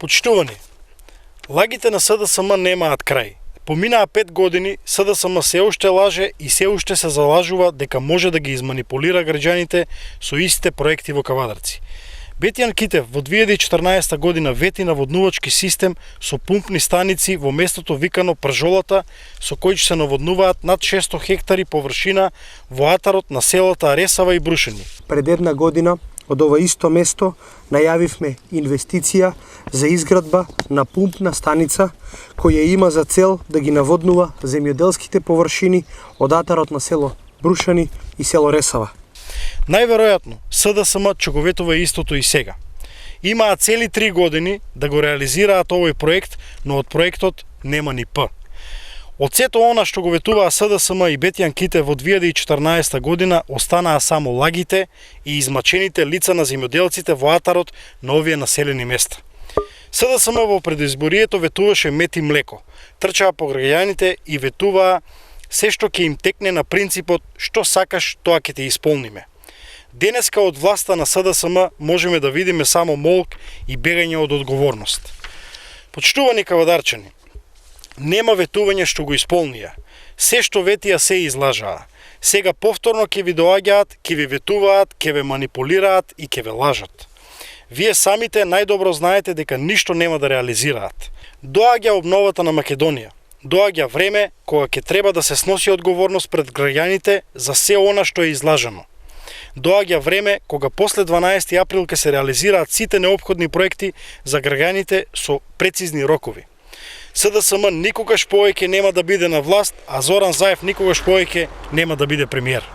Почитувани, лагите на СДСМ немаат крај. Поминаа 5 години, СДСМ се уште лаже и се уште се залажува дека може да ги изманипулира граѓаните со истите проекти во Кавадарци. Бетјан Китев во 2014 година вети наводнувачки систем со пумпни станици во местото викано Пржолата, со кој ќе се наводнуваат над 600 хектари површина во атарот на селата Ресава и Брушени. Пред една година од ова исто место најавивме инвестиција за изградба на пумпна станица која има за цел да ги наводнува земјоделските површини од атарот на село Брушани и село Ресава. Најверојатно, СДСМ ќе го ветува истото и сега. Имаат цели 3 години да го реализираат овој проект, но од проектот нема ни П. Од сето она што го ветуваа СДСМ и Бетјан Китев во 2014 година останаа само лагите и измачените лица на земјоделците во атарот на овие населени места. СДСМ во предизборието ветуваше мед и млеко, трчаа по граѓаните и ветуваа се што ќе им текне на принципот што сакаш, тоа ќе те исполниме. Денеска од власта на СДСМ можеме да видиме само молк и бегање од одговорност. Почитувани кавадарчани, нема ветување што го исполнија. Се што ветија се излажаа. Сега повторно ќе ви доаѓаат, ќе ви ветуваат, ќе ве манипулираат и ќе ве лажат. Вие самите најдобро знаете дека ништо нема да реализираат. Доаѓа обновата на Македонија. Доаѓа време кога ќе треба да се сноси одговорност пред граѓаните за се она што е излажано. Доаѓа време кога после 12 април ќе се реализираат сите неопходни проекти за граѓаните со прецизни рокови. СДСМ никогаш повеќе нема да биде на власт, а Зоран Заев никогаш повеќе нема да биде премиер.